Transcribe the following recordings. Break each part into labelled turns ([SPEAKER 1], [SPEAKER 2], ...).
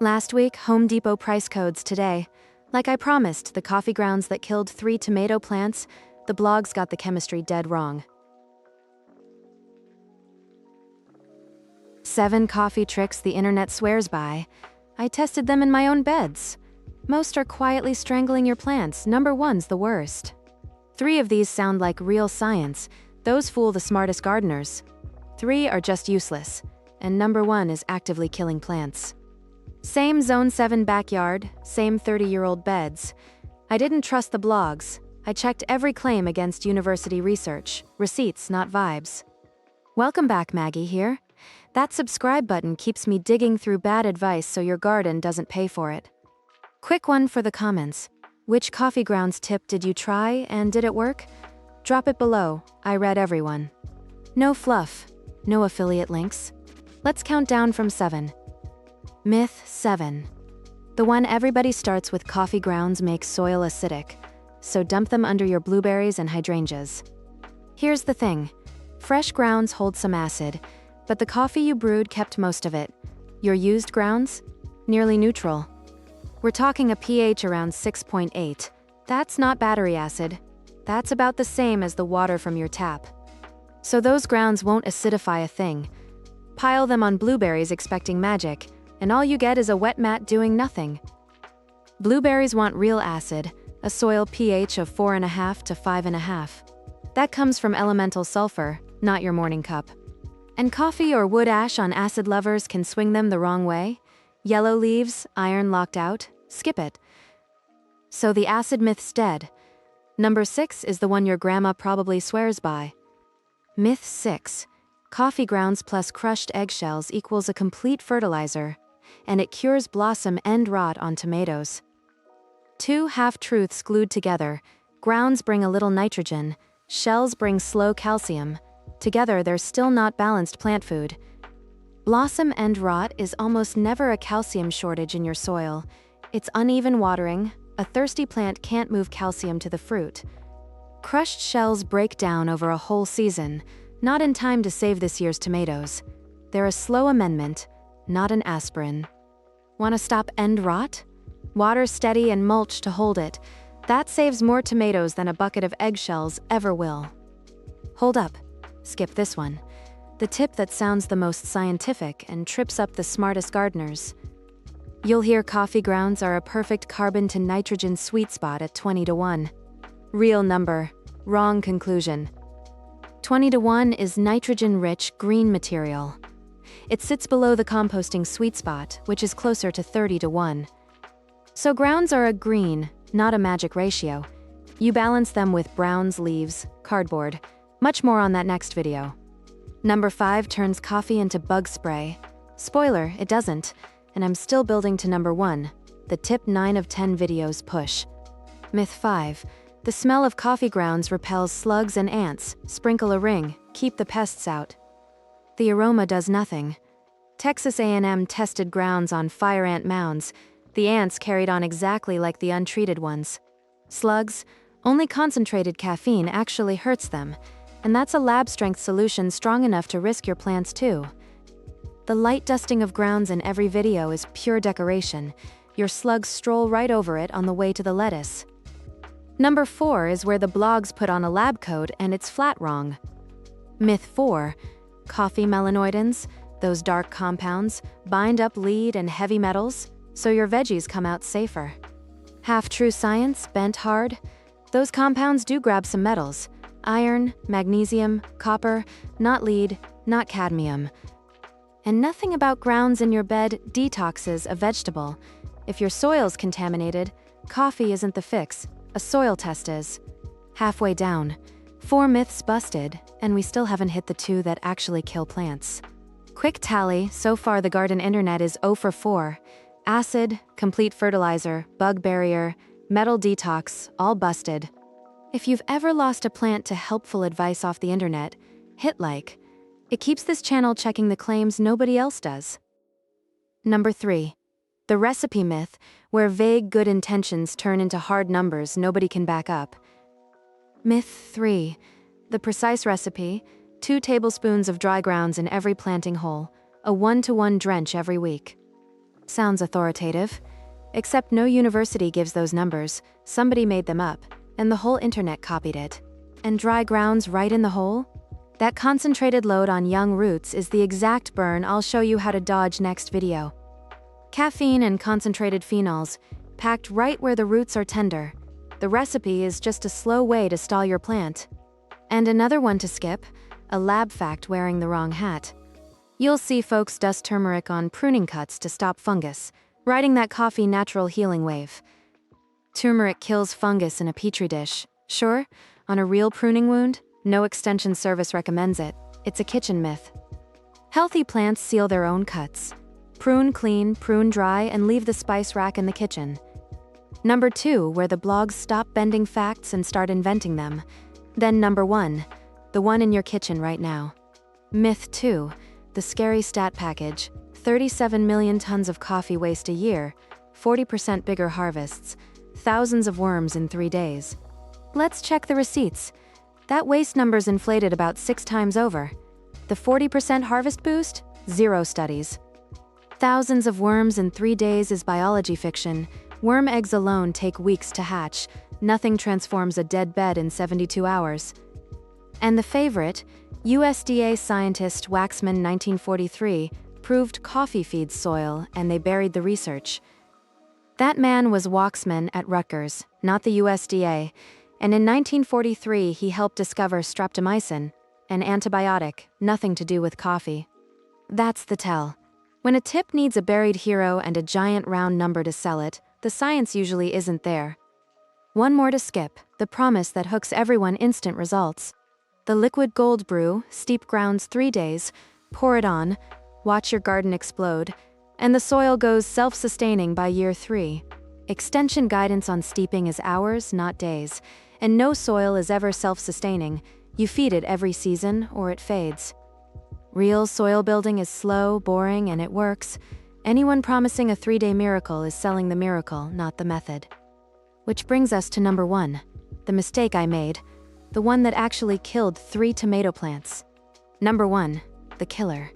[SPEAKER 1] Last week, Home Depot price codes today. Like I promised, the coffee grounds that killed 3 tomato plants, the blogs got the chemistry dead wrong. 7 coffee tricks the internet swears by. I tested them in my own beds. Most are quietly strangling your plants. Number 1's the worst. 3 of these sound like real science. Those fool the smartest gardeners. 3 are just useless. And number 1 is actively killing plants. Same Zone 7 backyard, same 30-year-old beds. I didn't trust the blogs. I checked every claim against university research. Receipts, not vibes. Welcome back, Maggie here. That subscribe button keeps me digging through bad advice so your garden doesn't pay for it. Quick one for the comments. Which coffee grounds tip did you try and did it work? Drop it below. I read everyone. No fluff. No affiliate links. Let's count down from 7. Myth 7. The one everybody starts with: coffee grounds make soil acidic, so dump them under your blueberries and hydrangeas. Here's the thing. Fresh grounds hold some acid, but the coffee you brewed kept most of it. Your used grounds? Nearly neutral. We're talking a pH around 6.8. That's not battery acid. That's about the same as the water from your tap. So those grounds won't acidify a thing. Pile them on blueberries expecting magic, and all you get is a wet mat doing nothing. Blueberries want real acid, a soil pH of 4.5 to 5.5. That comes from elemental sulfur, not your morning cup. And coffee or wood ash on acid lovers can swing them the wrong way. Yellow leaves, iron locked out, skip it. So the acid myth's dead. Number 6 is the one your grandma probably swears by. Myth 6. Coffee grounds plus crushed eggshells equals a complete fertilizer, and it cures blossom end rot on tomatoes. 2 half-truths glued together. Grounds bring a little nitrogen, shells bring slow calcium. Together, they're still not balanced plant food. Blossom end rot is almost never a calcium shortage in your soil. It's uneven watering. A thirsty plant can't move calcium to the fruit. Crushed shells break down over a whole season, not in time to save this year's tomatoes. They're a slow amendment, not an aspirin. Want to stop end rot? Water steady and mulch to hold it. That saves more tomatoes than a bucket of eggshells ever will. Hold up. Skip this one. The tip that sounds the most scientific and trips up the smartest gardeners. You'll hear coffee grounds are a perfect carbon to nitrogen sweet spot at 20-1. Real number, wrong conclusion. 20-1 is nitrogen-rich green material. It sits below the composting sweet spot, which is closer to 30-1. So grounds are a green, not a magic ratio. You balance them with browns, leaves, cardboard. Much more on that next video. Number 5 turns coffee into bug spray. Spoiler, it doesn't, and I'm still building to number 1. The tip 9 of 10 videos push. Myth 5. The smell of coffee grounds repels slugs and ants. Sprinkle a ring, keep the pests out. The aroma does nothing. Texas A&M tested grounds on fire ant mounds. The ants carried on exactly like the untreated ones. Slugs, only concentrated caffeine actually hurts them, and that's a lab-strength solution strong enough to risk your plants too. The light dusting of grounds in every video is pure decoration. Your slugs stroll right over it on the way to the lettuce. Number 4 is where the blogs put on a lab coat and it's flat wrong. Myth 4. Coffee melanoidins, those dark compounds, bind up lead and heavy metals, so your veggies come out safer. Half-true science, bent hard. Those compounds do grab some metals. Iron, magnesium, copper, not lead, not cadmium. And nothing about grounds in your bed detoxes a vegetable. If your soil's contaminated, coffee isn't the fix, a soil test is. Halfway down, 4 myths busted, and we still haven't hit the 2 that actually kill plants. Quick tally, so far the garden internet is 0 for 4. Acid, complete fertilizer, bug barrier, metal detox, all busted. If you've ever lost a plant to helpful advice off the internet, hit like. It keeps this channel checking the claims nobody else does. Number 3. The recipe myth, where vague good intentions turn into hard numbers nobody can back up. Myth 3. The precise recipe, 2 tablespoons of dry grounds in every planting hole, a 1-to-1 drench every week. Sounds authoritative. Except no university gives those numbers, somebody made them up, and the whole internet copied it. And dry grounds right in the hole? That concentrated load on young roots is the exact burn I'll show you how to dodge next video. Caffeine and concentrated phenols, packed right where the roots are tender. The recipe is just a slow way to stall your plant. And another one to skip, a lab fact wearing the wrong hat. You'll see folks dust turmeric on pruning cuts to stop fungus, riding that coffee natural healing wave. Turmeric kills fungus in a petri dish. Sure, on a real pruning wound, no extension service recommends it. It's a kitchen myth. Healthy plants seal their own cuts. Prune clean, prune dry, and leave the spice rack in the kitchen. Number 2, where the blogs stop bending facts and start inventing them. Then number 1, the one in your kitchen right now. Myth 2, the scary stat package, 37 million tons of coffee waste a year, 40% bigger harvests, thousands of worms in 3 days. Let's check the receipts. That waste number's inflated about 6 times over. The 40% harvest boost? 0 studies. Thousands of worms in 3 days is biology fiction. Worm eggs alone take weeks to hatch. Nothing transforms a dead bed in 72 hours. And the favorite, USDA scientist Waxman 1943, proved coffee feeds soil, and they buried the research. That man was Waxman at Rutgers, not the USDA, and in 1943 he helped discover streptomycin, an antibiotic, nothing to do with coffee. That's the tell. When a tip needs a buried hero and a giant round number to sell it, the science usually isn't there. One more to skip, the promise that hooks everyone instant results. The liquid gold brew, steep grounds 3 days, pour it on, watch your garden explode, and the soil goes self-sustaining by year 3. Extension guidance on steeping is hours, not days, and no soil is ever self-sustaining. You feed it every season, or it fades. Real soil building is slow, boring, and it works. Anyone promising a 3-day miracle is selling the miracle, not the method. Which brings us to number 1, the mistake I made, the one that actually killed 3 tomato plants. Number 1, the killer.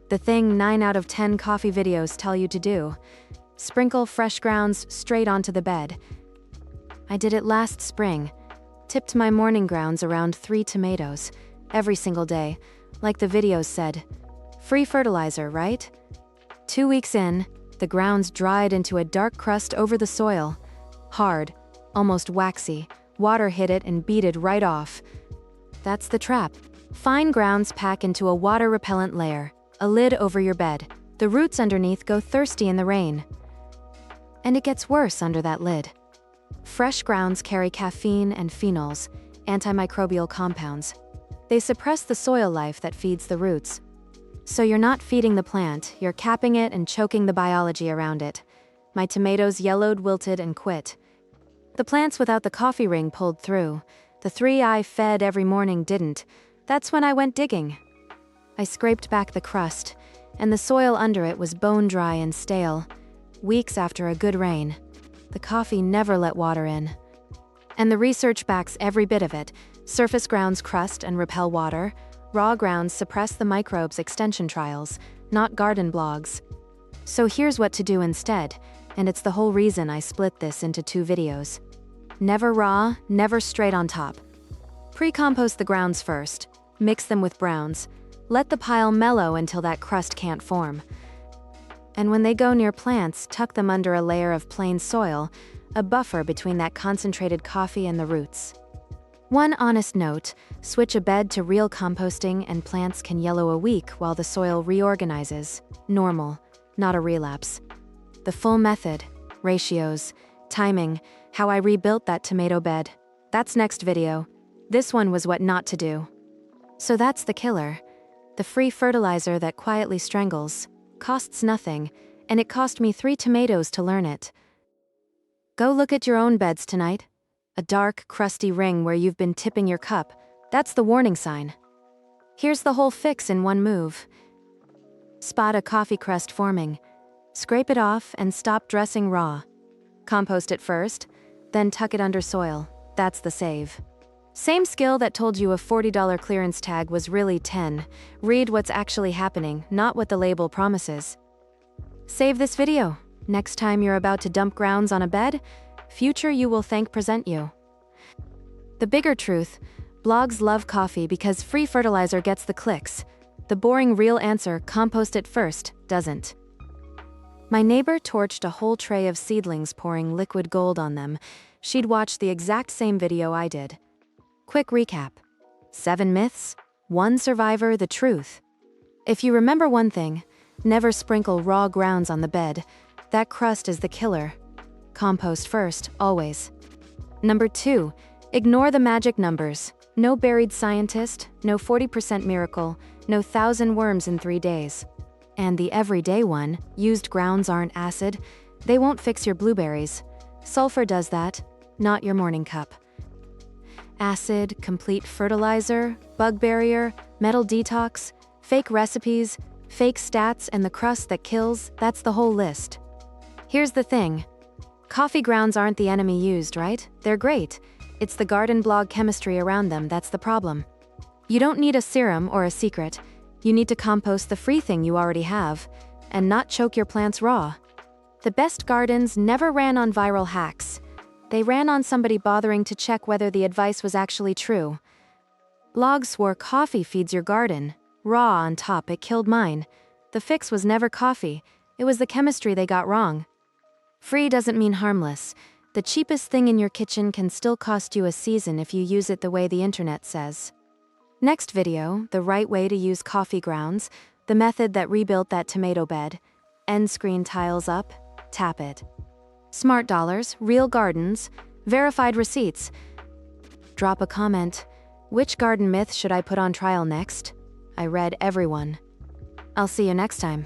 [SPEAKER 1] The thing 9 out of 10 coffee videos tell you to do. Sprinkle fresh grounds straight onto the bed. I did it last spring. Tipped my morning grounds around 3 tomatoes, every single day, like the videos said. Free fertilizer, right? 2 weeks in, the grounds dried into a dark crust over the soil. Hard, almost waxy. Water hit it and beat it right off. That's the trap. Fine grounds pack into a water-repellent layer, a lid over your bed. The roots underneath go thirsty in the rain. And it gets worse under that lid. Fresh grounds carry caffeine and phenols, antimicrobial compounds. They suppress the soil life that feeds the roots. So you're not feeding the plant, you're capping it and choking the biology around it. My tomatoes yellowed, wilted, and quit. The plants without the coffee ring pulled through. The 3 I fed every morning didn't. That's when I went digging. I scraped back the crust, and the soil under it was bone dry and stale. Weeks after a good rain. The coffee never let water in. And the research backs every bit of it. Surface grounds crust and repel water. Raw grounds suppress the microbes. Extension trials, not garden blogs. So here's what to do instead, and it's the whole reason I split this into 2 videos. Never raw, never straight on top. Pre-compost the grounds first. Mix them with browns. Let the pile mellow until that crust can't form. And when they go near plants, tuck them under a layer of plain soil, a buffer between that concentrated coffee and the roots. One honest note, switch a bed to real composting and plants can yellow a week while the soil reorganizes. Normal, not a relapse. The full method, ratios, timing, how I rebuilt that tomato bed. That's next video. This one was what not to do. So that's the killer. The free fertilizer that quietly strangles. Costs nothing, and it cost me 3 tomatoes to learn it. Go look at your own beds tonight. A dark, crusty ring where you've been tipping your cup. That's the warning sign. Here's the whole fix in one move. Spot a coffee crust forming. Scrape it off and stop dressing raw. Compost it first, then tuck it under soil. That's the save. Same skill that told you a $40 clearance tag was really $10. Read what's actually happening, not what the label promises. Save this video. Next time you're about to dump grounds on a bed, future you will thank present you. The bigger truth, blogs love coffee because free fertilizer gets the clicks. The boring real answer, compost it first, doesn't. My neighbor torched a whole tray of seedlings pouring liquid gold on them. She'd watched the exact same video I did. Quick recap. 7 myths, 1 survivor, the truth. If you remember one thing, never sprinkle raw grounds on the bed. That crust is the killer. Compost first, always. Number 2, ignore the magic numbers. No buried scientist, no 40% miracle, no 1,000 worms in 3 days. And the everyday one, used grounds aren't acid. They won't fix your blueberries. Sulfur does that, not your morning cup. Acid, complete fertilizer, bug barrier, metal detox, fake recipes, fake stats, and the crust that kills, that's the whole list. Here's the thing. Coffee grounds aren't the enemy used, right? They're great. It's the garden blog chemistry around them that's the problem. You don't need a serum or a secret. You need to compost the free thing you already have, and not choke your plants raw. The best gardens never ran on viral hacks. They ran on somebody bothering to check whether the advice was actually true. Blogs swore coffee feeds your garden. Raw on top, it killed mine. The fix was never coffee. It was the chemistry they got wrong. Free doesn't mean harmless. The cheapest thing in your kitchen can still cost you a season if you use it the way the internet says. Next video, the right way to use coffee grounds, the method that rebuilt that tomato bed. End screen tiles up, tap it. Smart dollars, real gardens, verified receipts. Drop a comment. Which garden myth should I put on trial next? I read everyone. I'll see you next time.